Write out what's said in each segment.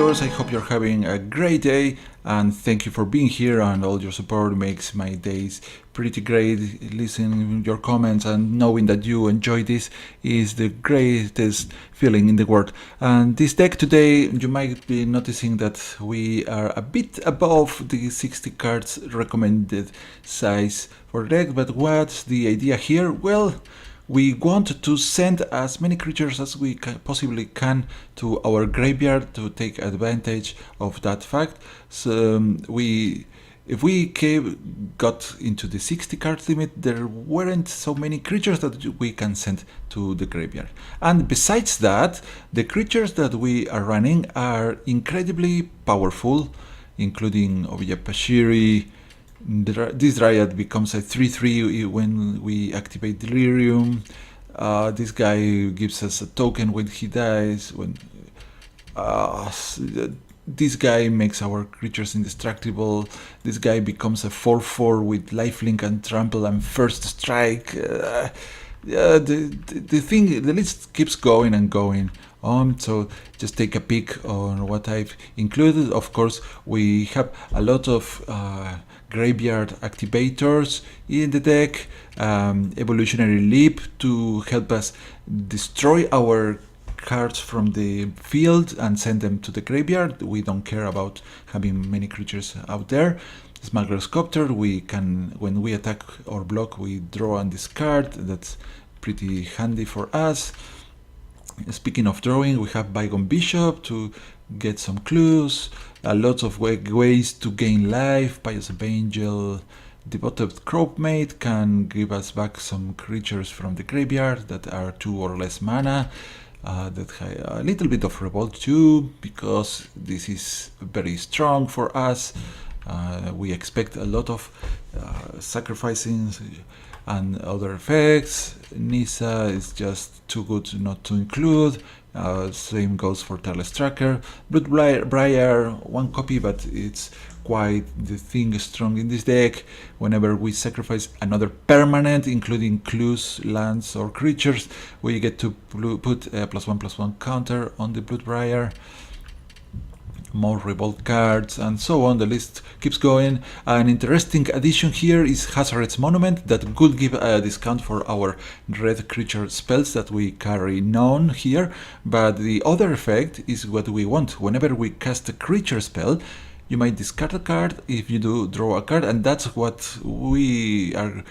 Duels. I hope you're having a great day, and thank you for being here, and all your support makes my days pretty great. Listening your comments and knowing that you enjoy this is the greatest feeling in the world. And this deck today, you might be noticing that we are a bit above the 60 cards recommended size for the deck, but what's the idea here? Well, we want to send as many creatures as we possibly can to our graveyard to take advantage of that fact. So if we got into the 60 card limit, there weren't so many creatures that we can send to the graveyard. And besides that, the creatures that we are running are incredibly powerful, including Pashiri. This Dryad becomes a 3/3 when we activate Delirium. This guy gives us a token when he dies. This guy makes our creatures indestructible. This guy becomes a 4/4 with lifelink and trample and first strike. The list keeps going and going on, so just take a peek on what I've included. Of course, we have a lot of graveyard activators in the deck, evolutionary leap to help us destroy our cards from the field and send them to the graveyard. We don't care about having many creatures out there. Smuggler's Copter, we can, when we attack or block, we draw and discard. That's pretty handy for us. Speaking of drawing, we have Bygone Bishop to get some clues, a lot of ways to gain life. Pious Angel, Devoted Crowmate can give us back some creatures from the graveyard that are 2 or less mana. That have a little bit of Revolt too, because this is very strong for us. We expect a lot of sacrificing and other effects. Nissa is just too good not to include. Same goes for Tireless Tracker. Bloodbriar, 1 copy, but it's quite the thing strong in this deck. Whenever we sacrifice another permanent, including clues, lands, or creatures, we get to put a +1/+1 counter on the Bloodbriar. More Revolt cards, and so on. The list keeps going. An interesting addition here is Hazaret's Monument that could give a discount for our red creature spells that we carry known here, but the other effect is what we want. Whenever we cast a creature spell, you might discard a card. If you do, draw a card, and that's what we are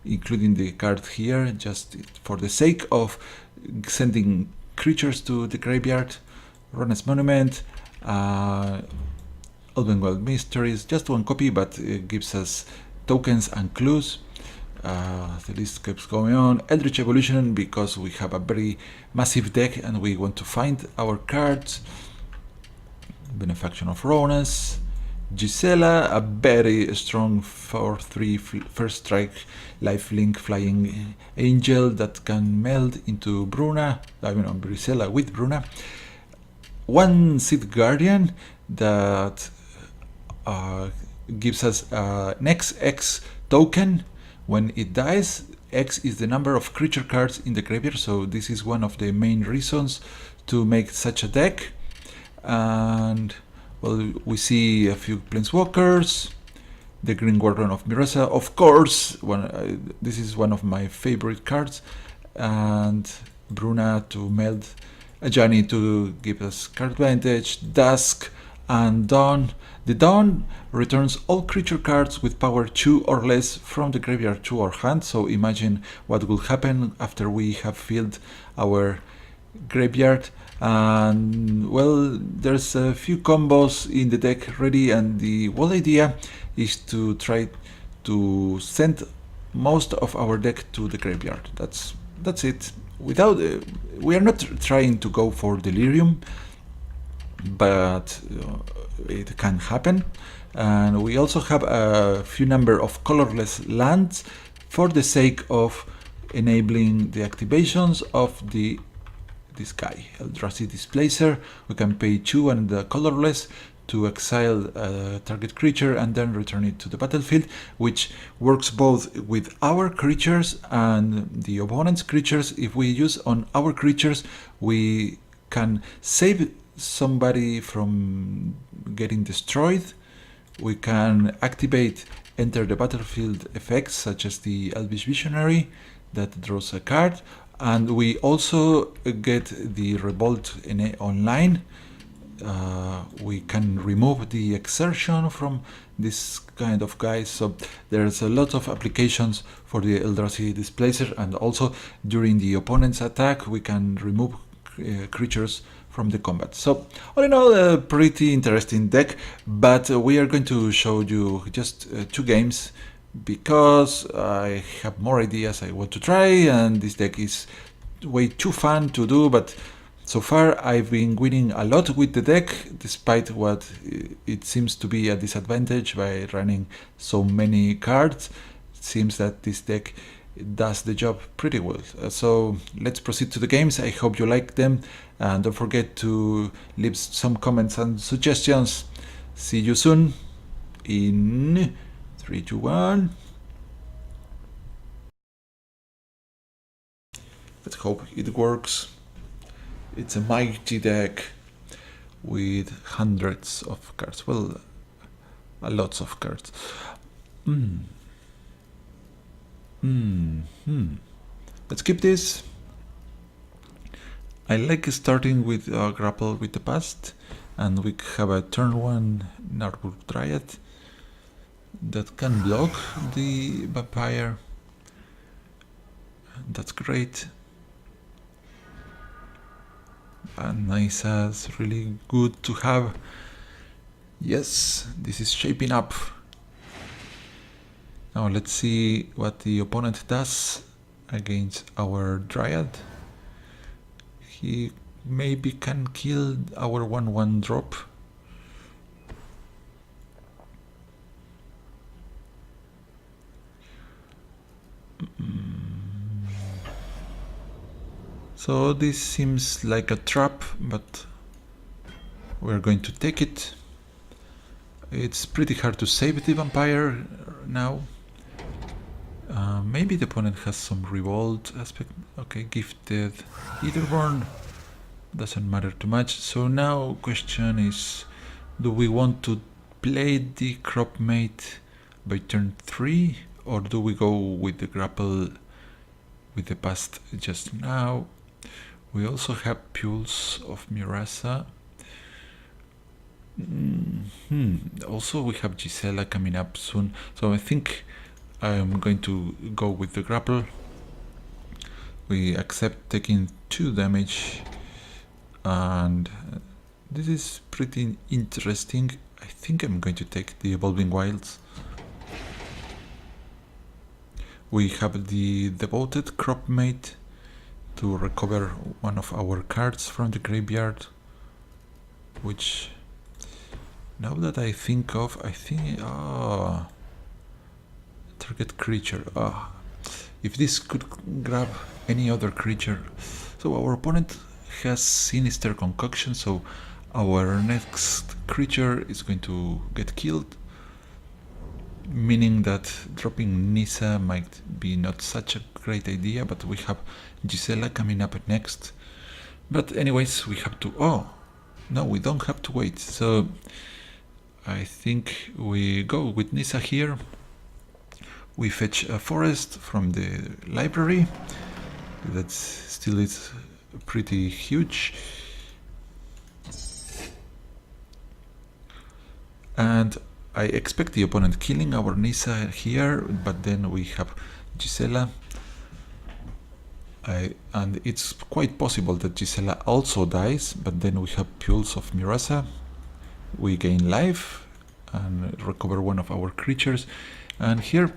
including the card here just for the sake of sending creatures to the graveyard. Hazaret's Monument, Elvenwald Mysteries, just 1 copy, but it gives us tokens and clues. The list keeps going on. Eldritch Evolution, because we have a very massive deck and we want to find our cards. Benefaction of Ronas. Gisela, a very strong 4/3 first strike lifelink flying angel that can meld into Bruna. Gisela with Bruna. 1 Seed Guardian that gives us an XX token. When it dies, X is the number of creature cards in the graveyard, so this is one of the main reasons to make such a deck. And well, we see a few Planeswalkers, the Green Guardian of Mirasa, of course, this is one of my favorite cards, and Bruna to meld, Ajani to give us card advantage, Dusk, and Dawn. The Dawn returns all creature cards with power 2 or less from the graveyard to our hand, so imagine what will happen after we have filled our graveyard. And well, there's a few combos in the deck ready, and the whole idea is to try to send most of our deck to the graveyard. That's it. We are not trying to go for Delirium, but it can happen. And we also have a few number of colorless lands for the sake of enabling the activations of this guy, Eldrazi Displacer. We can pay 2 and the colorless to exile a target creature and then return it to the battlefield, which works both with our creatures and the opponent's creatures. If we use on our creatures, we can save somebody from getting destroyed. We can activate enter the battlefield effects such as the Elvish Visionary that draws a card, and we also get the Revolt in online. We can remove the exertion from this kind of guys, so there's a lot of applications for the Eldrazi Displacer, and also during the opponent's attack we can remove creatures from the combat. So all in all, a pretty interesting deck, but we are going to show you just 2 games because I have more ideas I want to try, and this deck is way too fun to do, but so far I've been winning a lot with the deck, despite what it seems to be a disadvantage by running so many cards. It seems that this deck does the job pretty well. So let's proceed to the games. I hope you like them, and don't forget to leave some comments and suggestions. See you soon in 3, 2, 1. Let's hope it works. It's a mighty deck with hundreds of cards. Well, lots of cards. Let's keep this. I like starting with Grapple with the Past, and we have a turn 1 Narbur Dryad that can block the Vampire. That's great. And Nisa is really good to have. Yes, this is shaping up. Now let's see what the opponent does against our Dryad. He maybe can kill our 1/1 drop. So this seems like a trap, but we're going to take it. It's pretty hard to save the Vampire now. Maybe the opponent has some Revolt aspect. Okay, Gifted Etherborn. Doesn't matter too much. So now question is, do we want to play the Cropmate by turn 3, or do we go with the Grapple with the Past just now? We also have Pulse of Murasa. Also we have Gisela coming up soon, so I think I'm going to go with the Grapple. We accept taking 2 damage, and this is pretty interesting. I think I'm going to take the Evolving Wilds. We have the Devoted Cropmate to recover one of our cards from the graveyard, which, now that I think of, I think target creature. If this could grab any other creature. So our opponent has Sinister Concoction, so our next creature is going to get killed, meaning that dropping Nissa might be not such a great idea, but we have Gisela coming up next. But anyways, we have to... Oh, no, we don't have to wait. So I think we go with Nissa here. We fetch a forest from the library. That still is pretty huge. And I expect the opponent killing our Nissa here, but then we have Gisela. And it's quite possible that Gisela also dies, but then we have Pulse of Murasa. We gain life and recover one of our creatures. And here,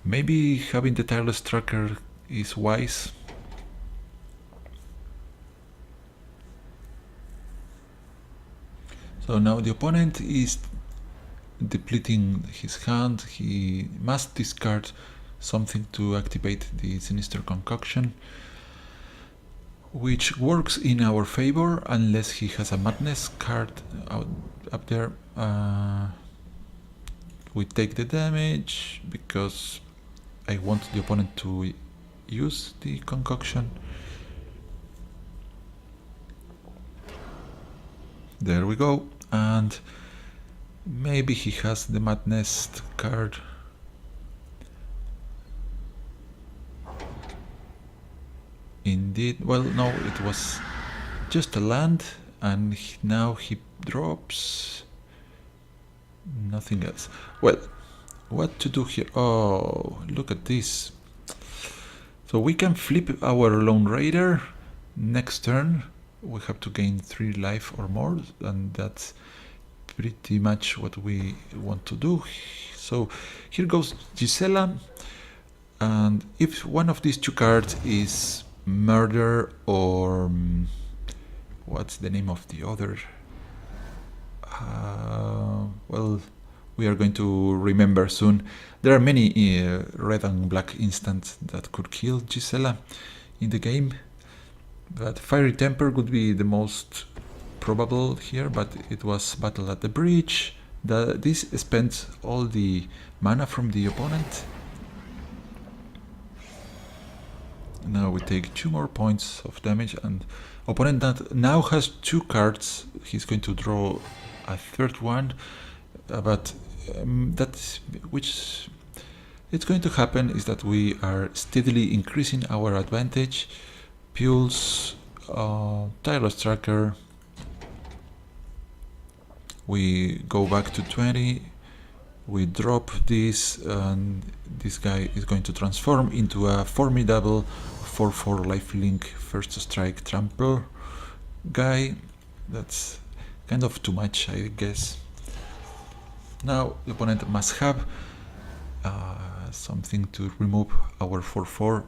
maybe having the Tireless Tracker is wise. So now the opponent is depleting his hand. He must discard something to activate the Sinister Concoction, which works in our favor unless he has a Madness card up there. We take the damage because I want the opponent to use the Concoction. There we go. And maybe he has the Madness card. Indeed. Well, no, it was just a land, and now he drops nothing else. Well, what to do here? Oh, look at this. So we can flip our Lone Raider next turn. We have to gain 3 life or more, and that's pretty much what we want to do. So here goes Gisela, and if one of these 2 cards is Murder or what's the name of the other? Well, we are going to remember soon. There are many red and black instants that could kill Gisela in the game, but Fiery Temper would be the most probable here, but it was Battle at the Bridge. This spends all the mana from the opponent. Now we take 2 more points of damage, and opponent that now has 2 cards. He's going to draw a 3rd one, but that's which it's going to happen is that we are steadily increasing our advantage. Duels, Tireless Tracker. We go back to 20. We drop this, and this guy is going to transform into a formidable 4/4 lifelink first strike trample guy. That's kind of too much, I guess. Now the opponent must have something to remove our 4/4.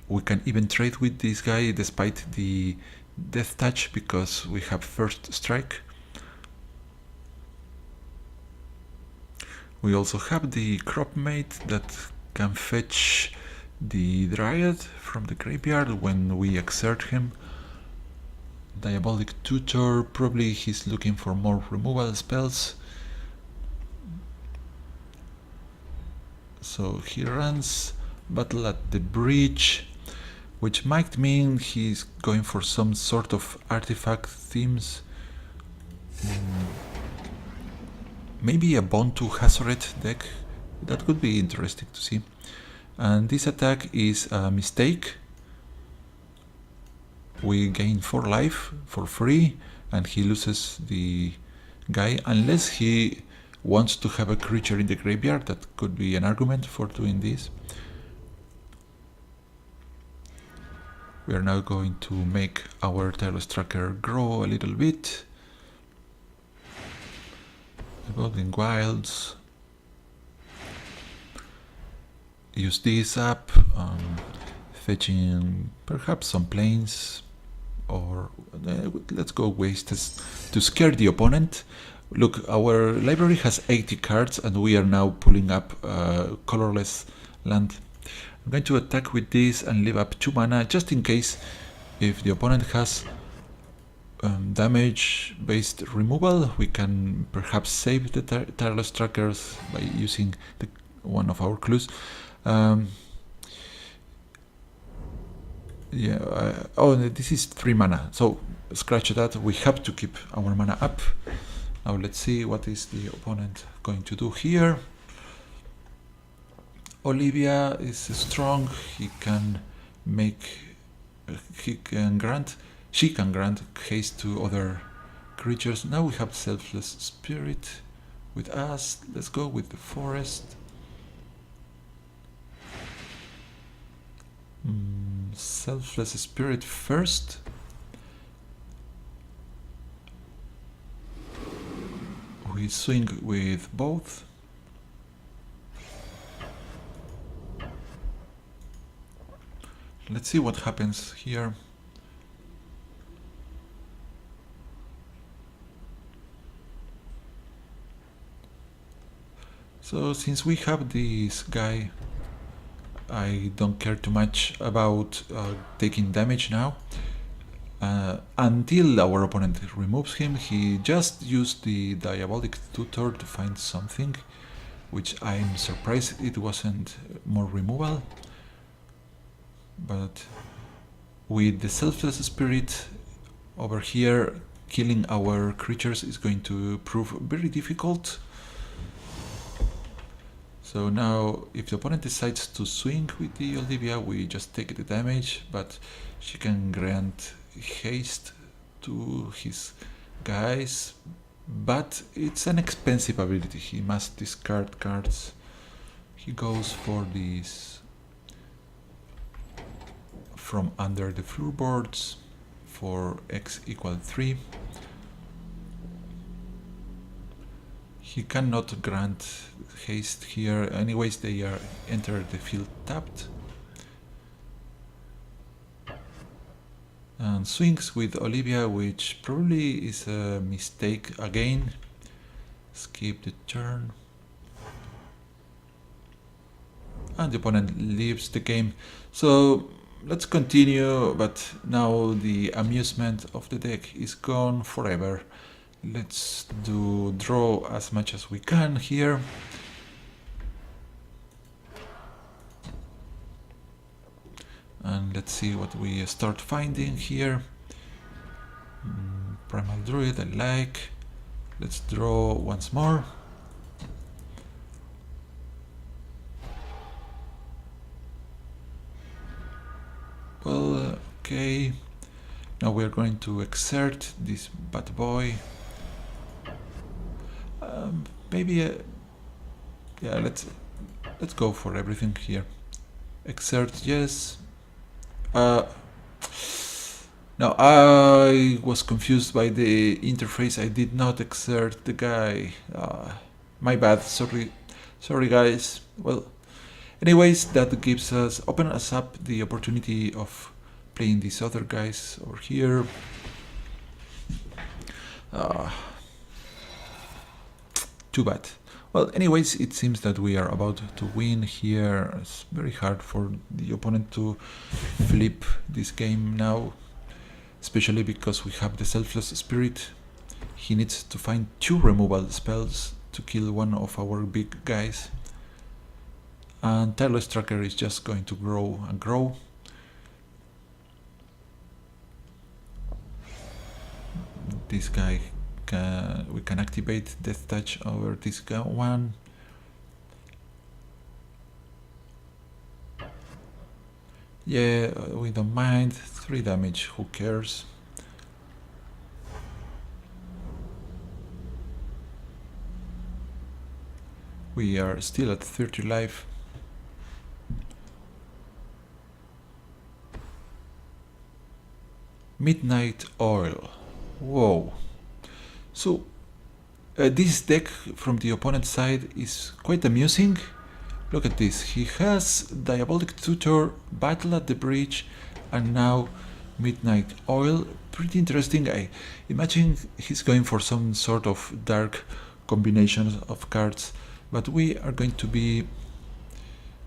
We can even trade with this guy despite the death touch because we have first strike. We also have the Crop Mate that can fetch the Dryad from the graveyard when we exert him. Diabolic Tutor, probably he's looking for more removal spells. So he runs Battle at the Bridge, which might mean he's going for some sort of artifact themes. Maybe a Bontu Hazoret deck. That could be interesting to see. And this attack is a mistake. We gain 4 life for free, and he loses the guy unless he wants to have a creature in the graveyard. That could be an argument for doing this. We are now going to make our Tireless Tracker grow a little bit. Evolving Wilds. Use this up, fetching perhaps some planes, or let's go waste this to scare the opponent. Look, our library has 80 cards and we are now pulling up colorless land. I'm going to attack with this and leave up 2 mana just in case if the opponent has damage based removal. We can perhaps save the Tireless Trackers by using one of our clues. This is 3 mana, so scratch that. We have to keep our mana up. Now let's see what is the opponent going to do here. Olivia is strong. She can grant haste to other creatures. Now we have Selfless Spirit with us. Let's go with the Forest. Selfless Spirit first. We swing with both. Let's see what happens here. So since we have this guy, I don't care too much about taking damage now. Until our opponent removes him, he just used the Diabolic Tutor to find something, which I'm surprised it wasn't more removal. But with the Selfless Spirit, Over here, killing our creatures is going to prove very difficult. So now, if the opponent decides to swing with the Olivia, we just take the damage, but she can grant haste to his guys. But it's an expensive ability, he must discard cards. He goes for these from under the floorboards for x equal 3. He cannot grant haste here, anyways they are enter the field tapped. And swings with Olivia, which probably is a mistake again. Skip the turn. And the opponent leaves the game. So let's continue, but now the amusement of the deck is gone forever. Let's draw as much as we can here. And let's see what we start finding here. Primal Druid I like. Let's draw once more. Well, okay. Now we're going to exert this bad boy. Maybe, yeah, let's go for everything here. Exert, yes. Now I was confused by the interface. I did not exert the guy. My bad. Sorry, guys. Well, anyways, that gives us open us up the opportunity of playing these other guys over here. Too bad. Well, anyways, it seems that we are about to win here. It's very hard for the opponent to flip this game now, especially because we have the Selfless Spirit. He needs to find 2 removal spells to kill one of our big guys. And Tireless Tracker is just going to grow and grow. This guy, we can activate Death Touch over this one. Yeah, we don't mind. 3 damage, who cares? We are still at 30 life. Midnight Oil. Whoa. So this deck from the opponent's side is quite amusing. Look at this. He has Diabolic Tutor, Battle at the Bridge, and now Midnight Oil. Pretty interesting. I imagine he's going for some sort of dark combinations of cards, but we are going to be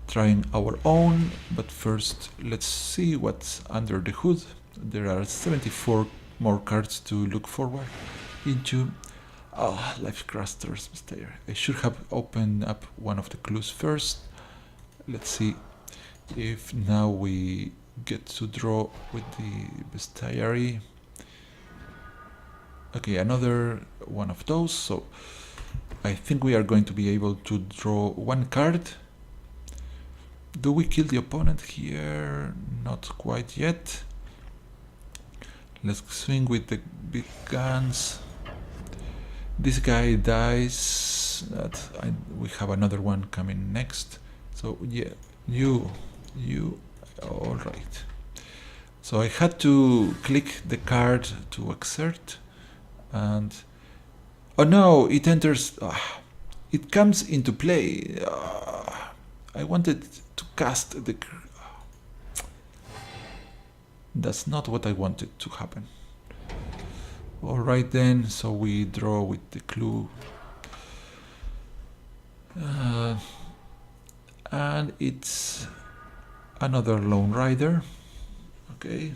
trying our own. But first, let's see what's under the hood. There are 74 more cards to look forward into. Life Craster's Bestiary. I should have opened up one of the clues first. Let's see if now we get to draw with the Bestiary. Okay, another one of those. So I think we are going to be able to draw 1 card. Do we kill the opponent here? Not quite yet. Let's swing with the big guns. This guy dies. We have another one coming next. So yeah, you, all right. So I had to click the card to exert, and oh no, it enters. It comes into play. I wanted to cast the. That's not what I wanted to happen. Alright then, so we draw with the clue. And it's another Lone Rider. Okay.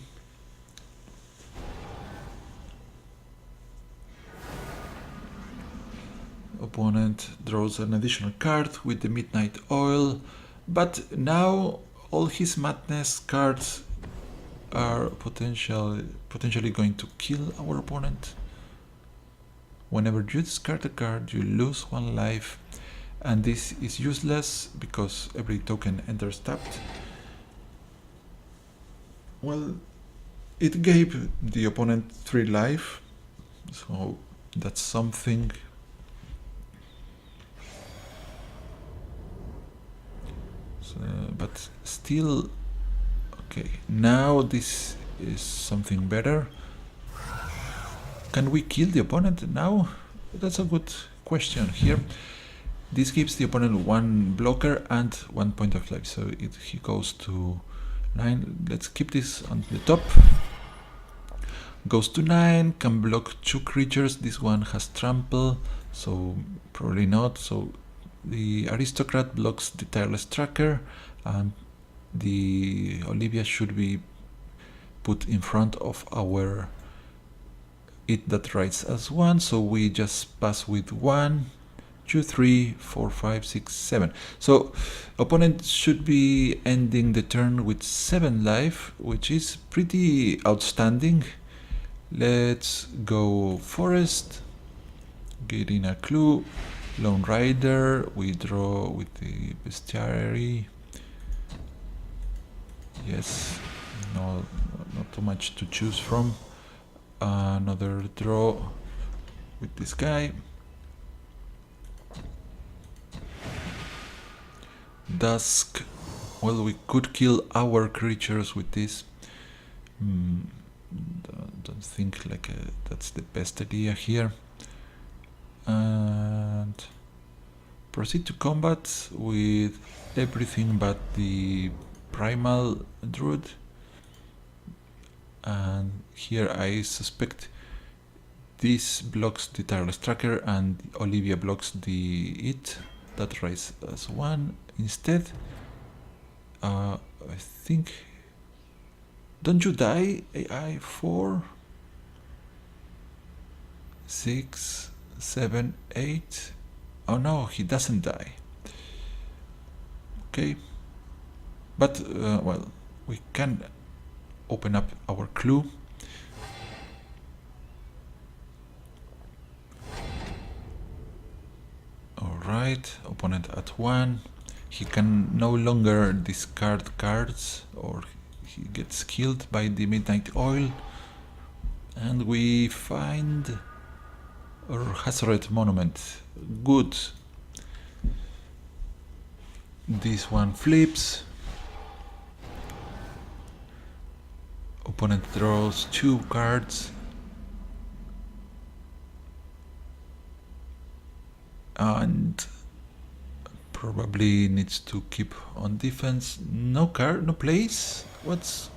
Opponent draws an additional card with the Midnight Oil, but now all his madness cards are potentially going to kill our opponent. Whenever you discard a card, you lose 1 life, and this is useless because every token enters tapped. Well, it gave the opponent 3 life, so that's something. So, but still, okay, now this is something better. Can we kill the opponent now? That's a good question here. This gives the opponent 1 blocker and 1 point of life, so he goes to 9. Let's keep this on the top. Goes to 9, can block 2 creatures. This one has trample, so probably not. So the aristocrat blocks the tireless tracker, and the Olivia should be put in front of our it that writes as 1, so we just pass with 1, 2, 3, 4, 5, 6, 7. So opponent should be ending the turn with 7 life, which is pretty outstanding. Let's go forest, get in a clue, lone rider, we draw with the bestiary. Yes, no, not too much to choose from. Another draw with this guy. Dusk. Well, we could kill our creatures with this. Don't think like that's the best idea here. And proceed to combat with everything but the primal druid. And here I suspect this blocks the tireless tracker and Olivia blocks the it that writes as 1 instead. I think, don't you die, AI? 4, 6, 7, 8. Oh no, he doesn't die. Okay, but well, we can open up our clue. Alright, opponent at 1. He can no longer discard cards or he gets killed by the midnight oil. And we find our Hazoret monument. Good. This one flips. Opponent draws 2 cards. And probably needs to keep on defense. No card, no place. What's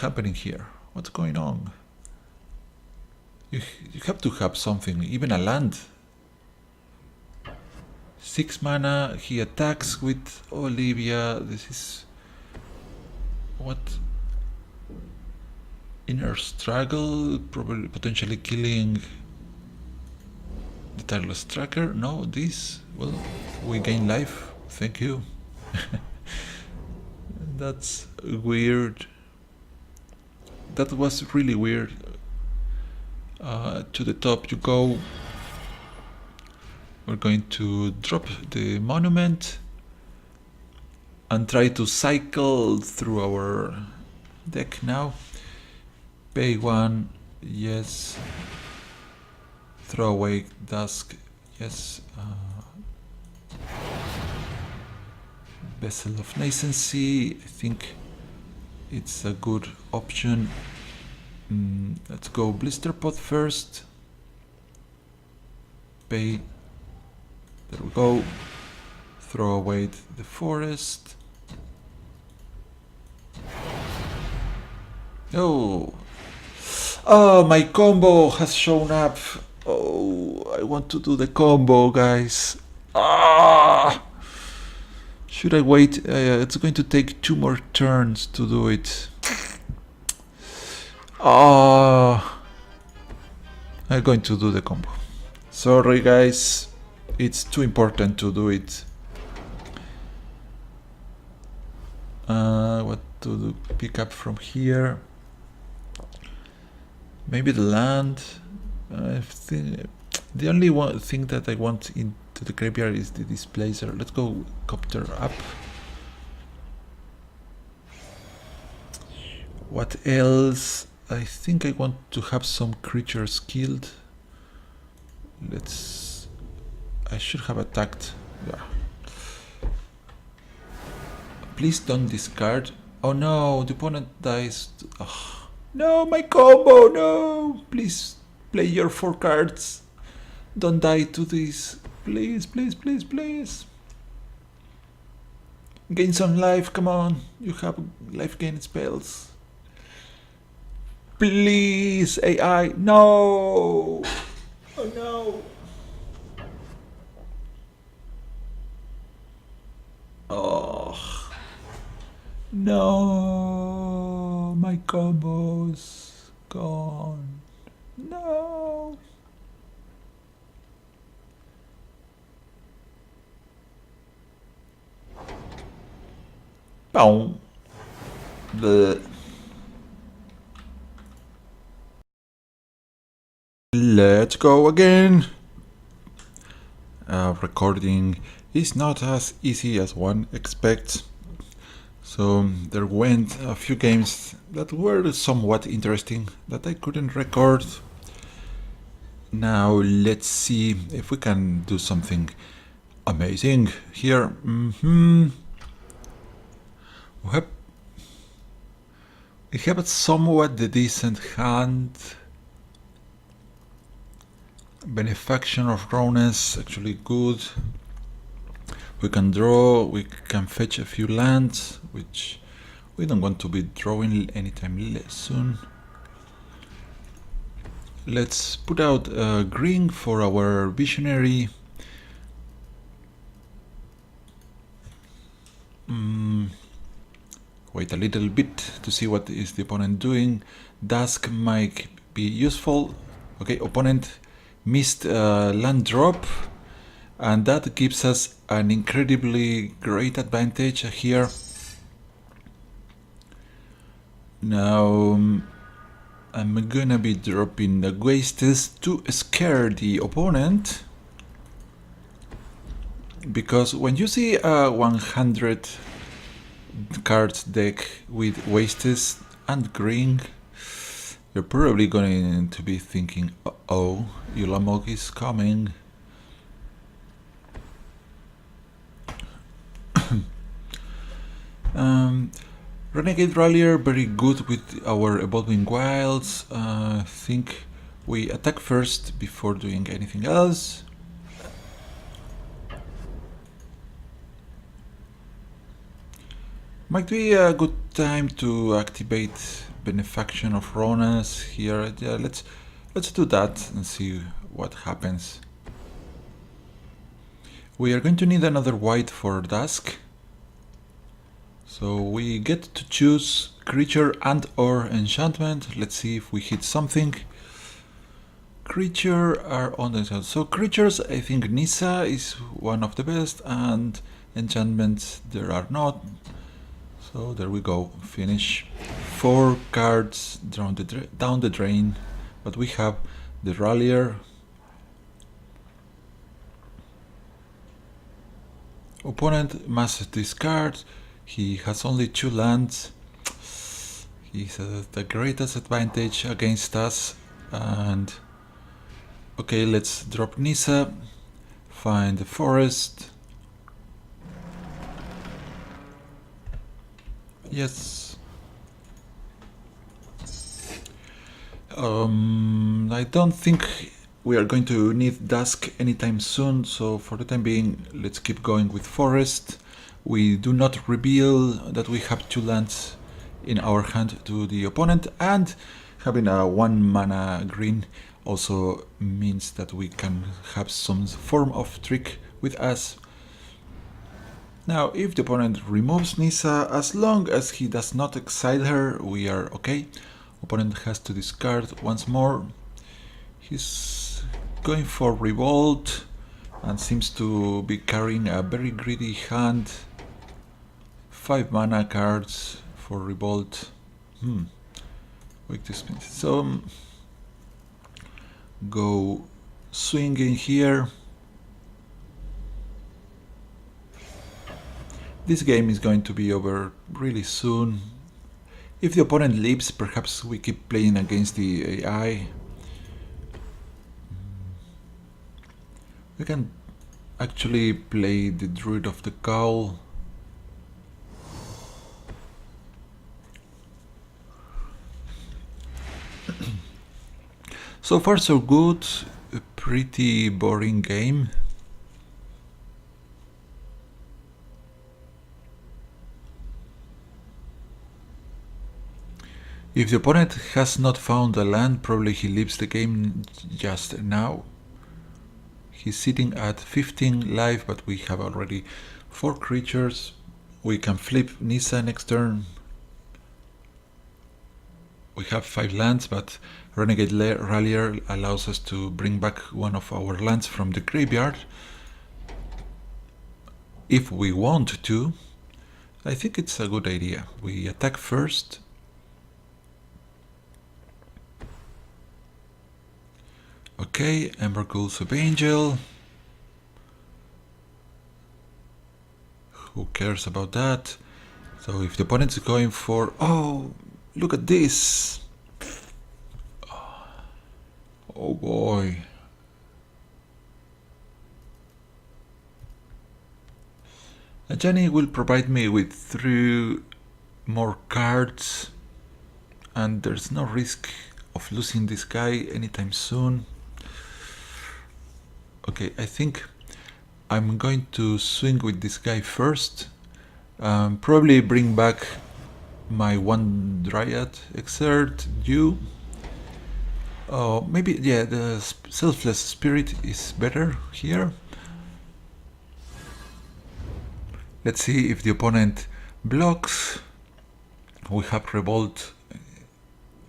happening here? What's going on? You have to have something, even a land. 6 mana. He attacks with Olivia. This is what? Inner struggle, probably potentially killing the tireless tracker. No, this, well, we gain life, thank you. That's weird. That was really weird. To the top you go. We're going to drop the monument and try to cycle through our deck now. Pay 1, yes. Throw away Dusk, yes. Vessel of Nascency, I think it's a good option. Let's go Blister Pot first. Pay, there we go. Throw away the forest. Oh, my combo has shown up. Oh, I want to do the combo, guys. Should I wait? It's going to take 2 more turns to do it. I'm going to do the combo. Sorry, guys. It's too important to do it. What to do? Pick up from here. Maybe the land. The only one thing that I want into the graveyard is the displacer. Let's go copter up. What else? I think I want to have some creatures killed. I should have attacked. Yeah. Please don't discard. Oh no, the opponent dies. Oh, no, my combo, no! Please play your 4 cards. Don't die to this. Please, please, please, please. Gain some life, come on. You have life gain spells. Please, AI, no! Oh no! Oh. No! My combo's gone. No! Boom. Let's go again. Recording is not as easy as one expects. So there went a few games that were somewhat interesting that I couldn't record. Now let's see if we can do something amazing here. We have a somewhat decent hand. Benefaction of Rawness, actually good. We can draw, we can fetch a few lands, which we don't want to be drawing anytime soon. Let's put out a green for our visionary. Wait a little bit to see what is the opponent doing. Dusk might be useful. Okay, opponent missed a land drop, and that gives us an incredibly great advantage here. Now I'm gonna be dropping the wastes to scare the opponent, because when you see a 100 cards deck with wastes and green, you're probably going to be thinking, oh, Yulamog is coming. Renegade Rallier, very good with our Evolving Wilds. I think we attack first before doing anything else. Might be a good time to activate Benefaction of Rawness here. Yeah, let's do that and see what happens. We are going to need another white for Dusk. So we get to choose creature and or enchantment. Let's see if we hit something. Creature are on the side. So creatures, I think Nissa is one of the best, and enchantments there are not. So there we go, finish. 4 cards down the drain, but we have the Rallier. Opponent must discard. He has only 2 lands. He has the greatest advantage against us. And okay, let's drop Nissa, find the forest. Yes. I don't think we are going to need Dusk anytime soon, so for the time being, let's keep going with forest. We do not reveal that we have 2 lands in our hand to the opponent, and having a 1 mana green also means that we can have some form of trick with us. Now, if the opponent removes Nissa, as long as he does not exile her, we are okay. Opponent has to discard once more. He's going for Revolt and seems to be carrying a very greedy hand. 5 mana cards for Revolt. Wait this minute. So go swinging here. This game is going to be over really soon. If the opponent leaves, perhaps we keep playing against the AI. We can actually play the Druid of the Cowl. So far so good, a pretty boring game. If the opponent has not found a land, probably he leaves the game just now. He's sitting at 15 life, but we have already 4 creatures. We can flip Nissa next turn. We have 5 lands, but Renegade Rallier allows us to bring back one of our lands from the graveyard. If we want to, I think it's a good idea. We attack first. Okay, Ember Ghouls of Angel. Who cares about that? So if the opponent's going for... Oh, look at this! Oh boy. Ajani will provide me with 3 more cards, and there's no risk of losing this guy anytime soon. Okay, I think I'm going to swing with this guy first. Probably bring back my 1 Dryad, Exert, you. Maybe, yeah, the Selfless Spirit is better here. Let's see if the opponent blocks. We have Revolt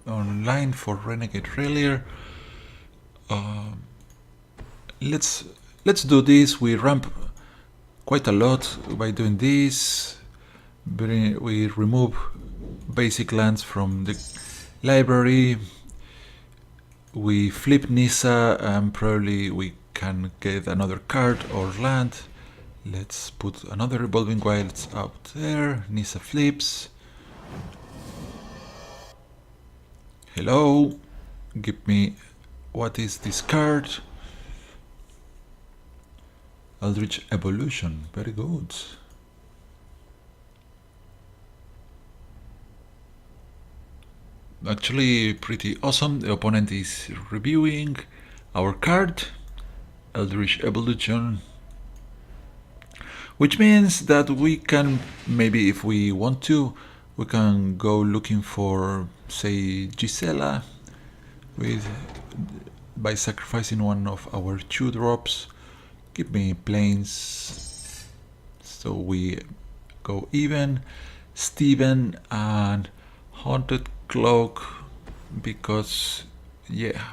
online for Renegade Rallier. Let's do this. We ramp quite a lot by doing this. We remove basic lands from the library. We flip Nissa and probably we can get another card or land. Let's put another Revolving Wilds out there. Nissa flips. Hello. Give me... What is this card? Eldritch Evolution. Very good. Actually pretty awesome. The opponent is reviewing our card. Eldritch Evolution. Which means that we can, maybe if we want to, we can go looking for, say, Gisela by sacrificing one of our 2 drops. Give me planes, so we go even. Steven and Haunted Cloak, because, yeah.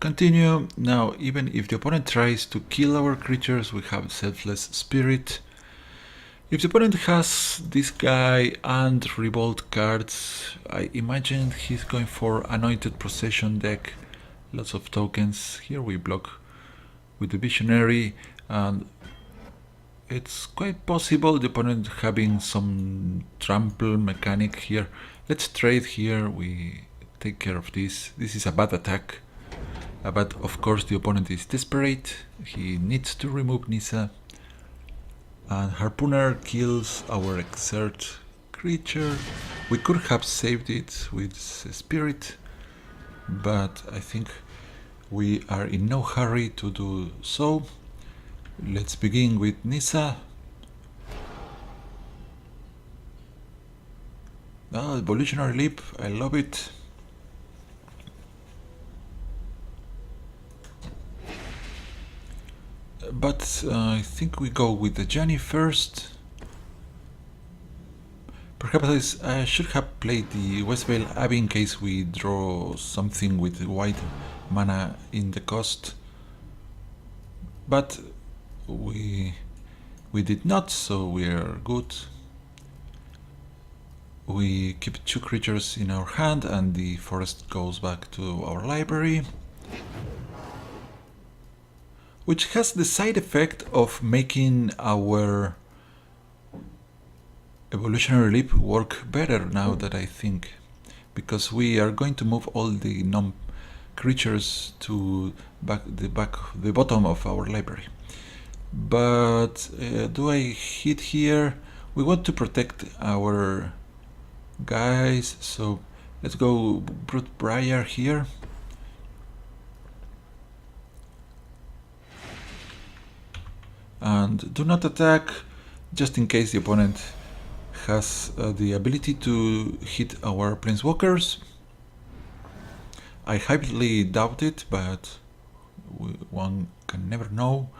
Continue. Now, even if the opponent tries to kill our creatures, we have Selfless Spirit. If the opponent has this guy and Revolt cards, I imagine he's going for Anointed Possession deck. Lots of tokens. Here we block with the Visionary, and it's quite possible the opponent having some trample mechanic here. Let's trade here. We take care of this. This is a bad attack. But of course the opponent is desperate. He needs to remove Nissa. And Harpooner kills our Exert creature. We could have saved it with Spirit, but I think we are in no hurry to do so. Let's begin with Nissa. Evolutionary Leap, I love it. But I think we go with the Johnny first. Perhaps I should have played the Westvale Abbey in case we draw something with white mana in the cost. But we did not, so we are good. We keep 2 creatures in our hand and the forest goes back to our library, which has the side effect of making our evolutionary leap work better now that I think, because we are going to move all the non-creatures to the bottom of our library. But do I hit here? We want to protect our guys, so let's go Brute Briar here. And do not attack, just in case the opponent has the ability to hit our planeswalkers. I highly doubt it, but one can never know.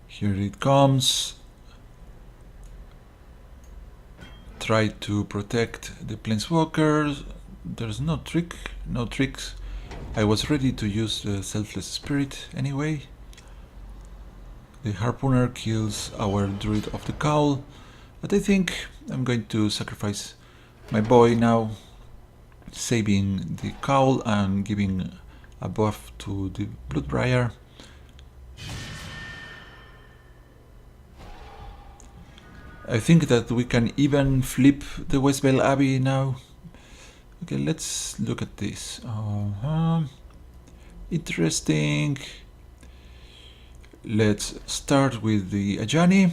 Here it comes. Try to protect the planeswalkers. There's no tricks. I was ready to use the Selfless Spirit anyway. The Harpooner kills our Druid of the Cowl, but I think I'm going to sacrifice my boy now, saving the Cowl and giving a buff to the Bloodbriar. I think that we can even flip the Westvale Abbey now. Okay, let's look at this. Interesting. Let's start with the Ajani.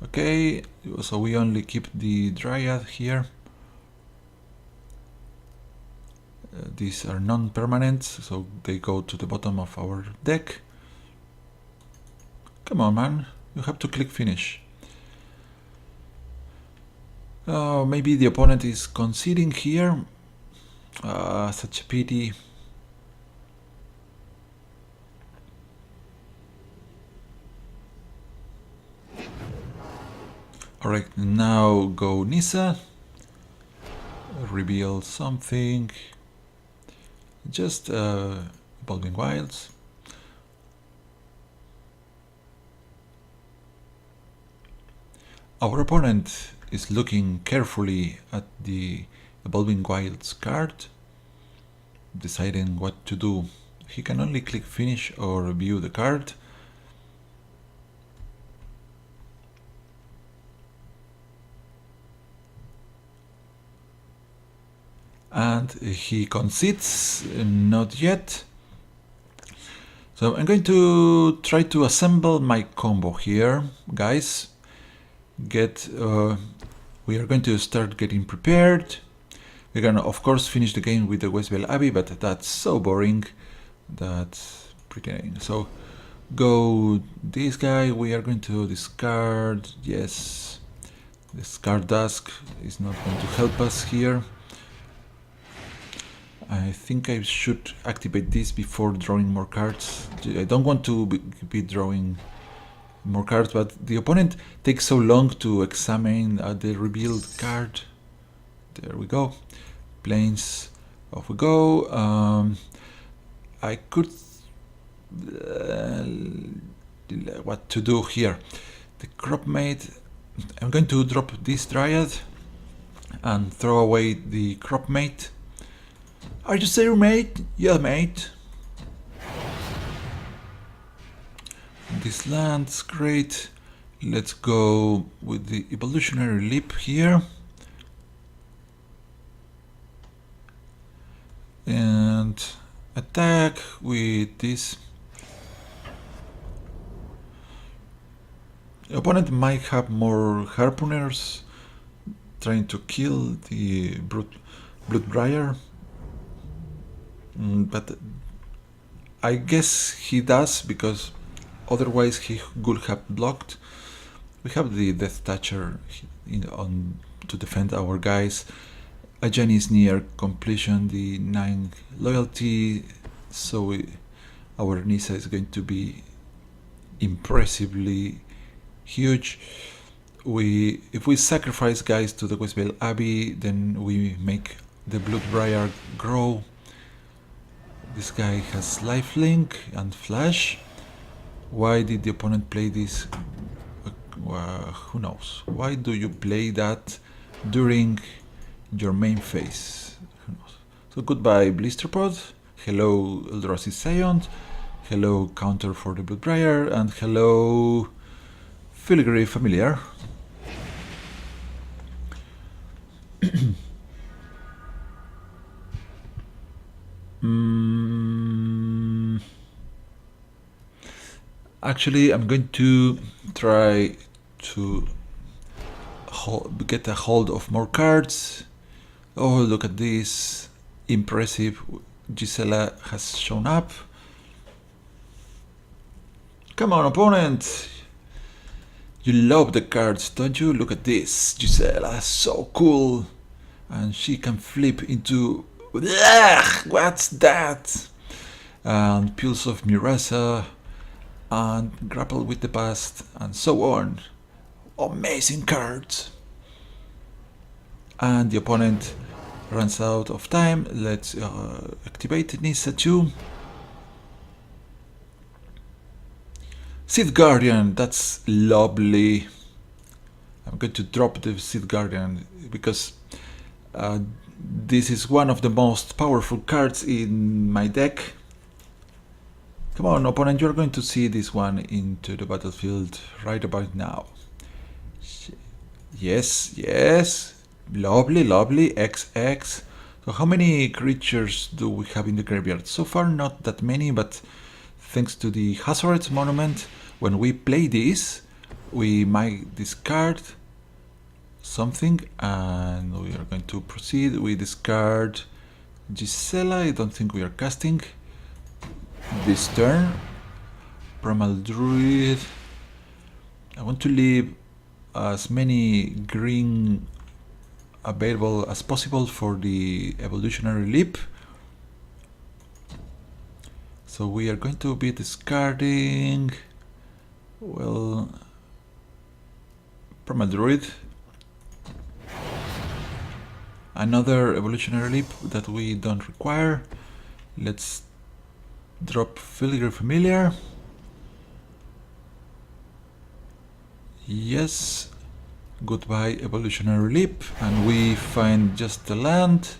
Okay, so we only keep the Dryad here. These are non-permanent, so they go to the bottom of our deck. Come on, man, you have to click finish. Maybe the opponent is conceding here. Such a pity. Alright, now go Nissa. Reveal something. Just Evolving Wilds. Our opponent is looking carefully at the Evolving Wilds card, deciding what to do. He can only click finish or view the card. And he concedes, not yet. So I'm going to try to assemble my combo here, guys. We are going to start getting prepared. We're gonna of course finish the game with the Westvale Abbey, but that's so boring. That's pretty. So go this guy. We are going to discard. Yes, discard Dusk is not going to help us here. I think I should activate this before drawing more cards. I don't want to be drawing more cards, but the opponent takes so long to examine the revealed card. There we go. Planes, off we go. I could... what to do here? The Cropmate. I'm going to drop this Dryad and throw away the Cropmate. Are you serious, mate? Yeah, mate. This land's great. Let's go with the Evolutionary Leap here. And attack with this. The opponent might have more Harpooners trying to kill the Bloodbriar. But I guess he does, because otherwise he would have blocked. We have the Death Toucher to defend our guys. Ajani is near completion, the 9 loyalty, so our Nissa is going to be impressively huge. If we sacrifice guys to the Westvale Abbey, then we make the Bloodbriar grow. This guy has lifelink and flash. Why did the opponent play this? Who knows? Why do you play that during your main phase? Who knows? So goodbye Blisterpod. Hello Eldrazi Scion. Hello counter for the Bloodbriar. And hello Filigree Familiar. Actually, I'm going to try to get a hold of more cards. Oh, look at this. Impressive. Gisela has shown up. Come on, opponent. You love the cards, don't you? Look at this. Gisela, so cool. And she can flip into... What's that? And Pulse of Mirasa. And Grapple with the Past. And so on. Amazing cards. And the opponent runs out of time. Let's activate Nissa 2. Sith Guardian, that's lovely. I'm going to drop the Sith Guardian because this is one of the most powerful cards in my deck. Come on, opponent, you're going to see this one into the battlefield right about now. Yes, yes. Lovely, lovely. XX. So how many creatures do we have in the graveyard? So far not that many, but thanks to the Hazard Monument, when we play this, we might discard something and we are going to proceed. We discard Gisela. I don't think we are casting this turn. Primal Druid. I want to leave as many green available as possible for the evolutionary leap. So we are going to be discarding, well, Primal Druid. Another evolutionary leap that we don't require. Let's drop Filigree Familiar. Yes. Goodbye evolutionary leap, and we find just the land.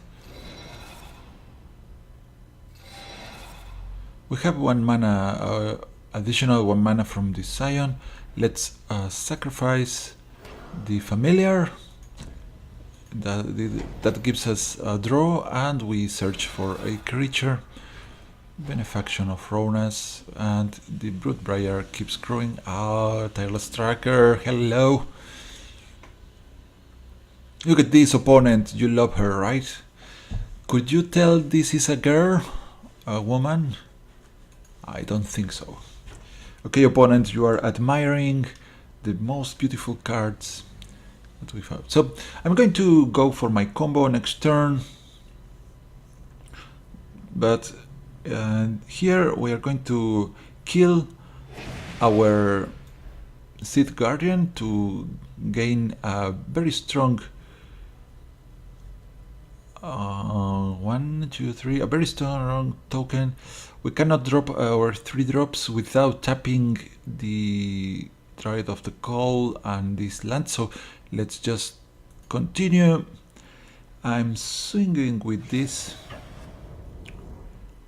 We have 1 mana, additional 1 mana from the Scion. Let's sacrifice the familiar. That gives us a draw, and we search for a creature. Benefaction of Ronas, and the Bloodbriar keeps growing. Tireless Tracker, hello. Look at this opponent, you love her, right? Could you tell this is a girl? A woman? I don't think so. Okay, opponent, you are admiring the most beautiful cards that we have. So, I'm going to go for my combo next turn. But here we are going to kill our Sith Guardian to gain a very strong 1, 2, 3, a very strong token. We cannot drop our 3 drops without tapping the Dryad of the Coal and this land, so let's just continue. I'm swinging with this.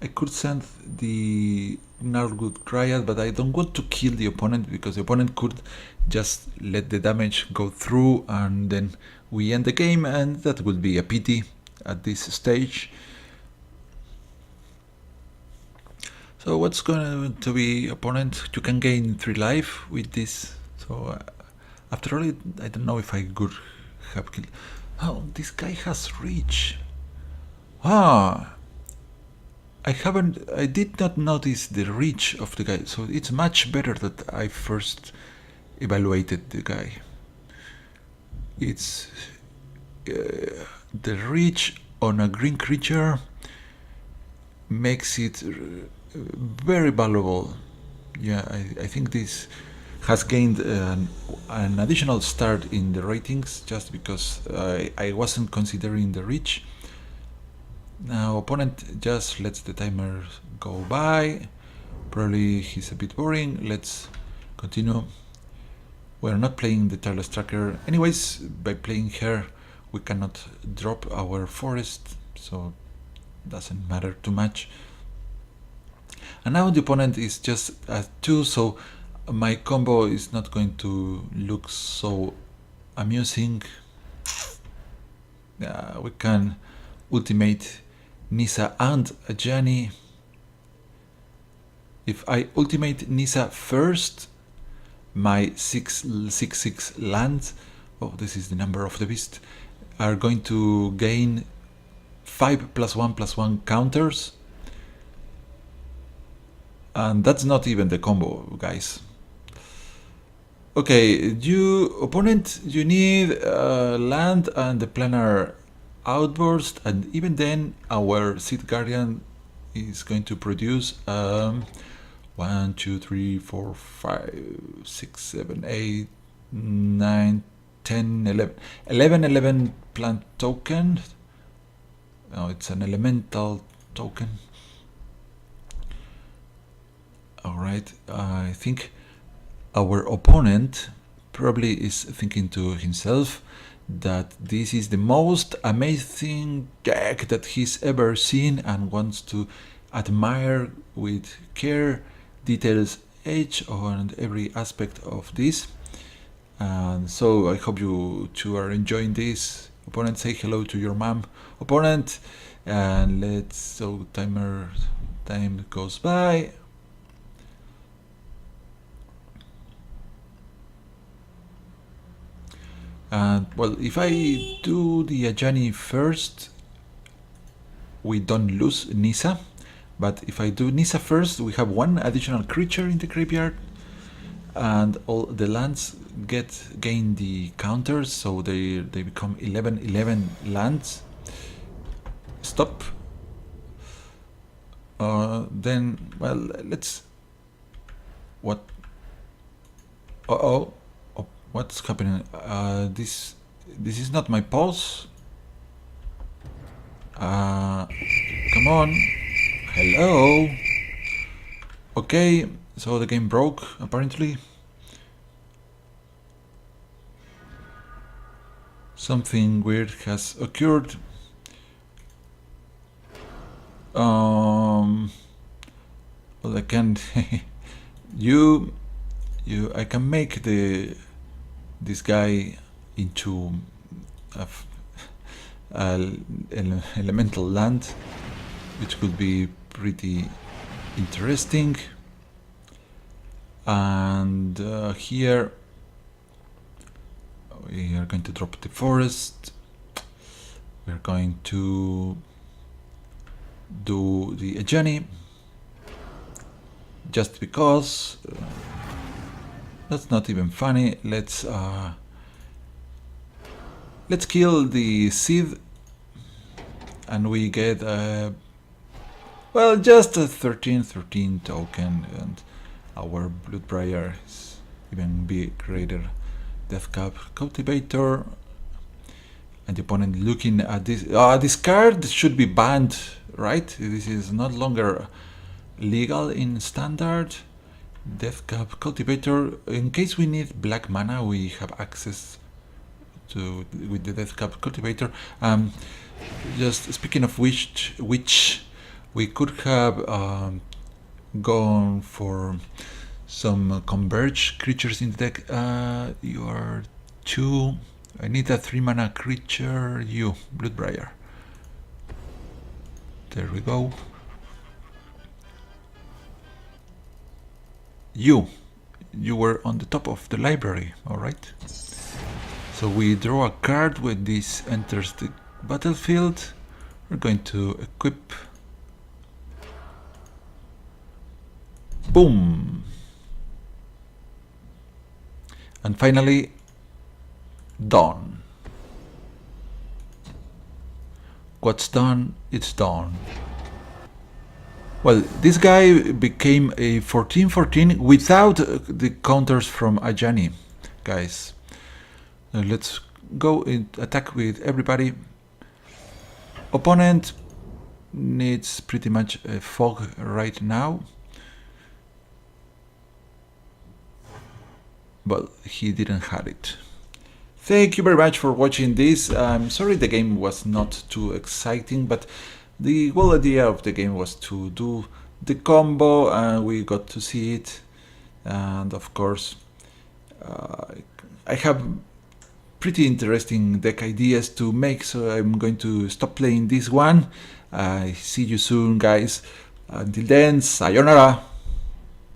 I could send the Gnarlwood Dryad, but I don't want to kill the opponent because the opponent could just let the damage go through and then we end the game, and that would be a pity at this stage. So what's going to be, opponent? You can gain 3 life with this. So after all, I don't know if I could have killed. Oh, this guy has reach. I did not notice the reach of the guy, so it's much better that I first evaluated the guy. It's the reach on a green creature makes it very valuable. Yeah, I think this has gained an additional start in the ratings just because I wasn't considering the reach. Now opponent just lets the timer go by. Probably he's a bit boring. Let's continue. We're not playing the tireless tracker. Anyways, by playing her, we cannot drop our forest, so doesn't matter too much. And now the opponent is just at 2, so my combo is not going to look so amusing. We can ultimate Nisa and Ajani. If I ultimate Nisa first, my 6/6/6 lands, oh, this is the number of the beast, are going to gain 5+1/+1 counters. And that's not even the combo, guys. Okay, opponent, you need land and the planar outburst, and even then our Seed Guardian is going to produce 1, 2, 3, 4, 5, 6, 7, 8, 9, 10, 11 plant token. No, it's an elemental token. Alright, I think our opponent probably is thinking to himself that this is the most amazing deck that he's ever seen and wants to admire with care, details, edge on every aspect of this. And so I hope you two are enjoying this. Opponent, say hello to your mom. Opponent, and so time goes by. And well, if I do the Ajani first, we don't lose Nisa. But if I do Nisa first, we have one additional creature in the graveyard, and all the lands gain the counters, so they become 11 lands. Stop. Then, well, let's. What? Oh, what's happening? This is not my pulse. Come on. Hello. Okay, so the game broke apparently. Something weird has occurred. Well, I can I can make this guy into an elemental land, which could be pretty interesting. And here we are going to drop the forest. We're going to do the Ajani just because. That's not even funny. Let's kill the Seed, and we get well, just a 13/13 token, and our Bloodbriar is even be greater. Deathcap Cultivator, and the opponent looking at this. This card should be banned, right? This is not longer legal in Standard. Deathcap Cultivator. In case we need black mana, we have access to with the Deathcap Cultivator. Just speaking of which we could have gone for some converge creatures in the deck. You are 2. I need a 3 mana creature. You, Bloodbriar. There we go. You were on the top of the library, alright? So we draw a card when this enters the battlefield. We're going to equip. Boom! And finally, done. What's done, it's done. Well, this guy became a 14/14 without the counters from Ajani, guys. Let's go and attack with everybody. Opponent, needs pretty much a fog right now. But he didn't have it. Thank you very much for watching this. I'm sorry the game was not too exciting, but the whole idea of the game was to do the combo, and we got to see it. And of course, I have pretty interesting deck ideas to make, so I'm going to stop playing this one. I see you soon, guys. Until then, sayonara.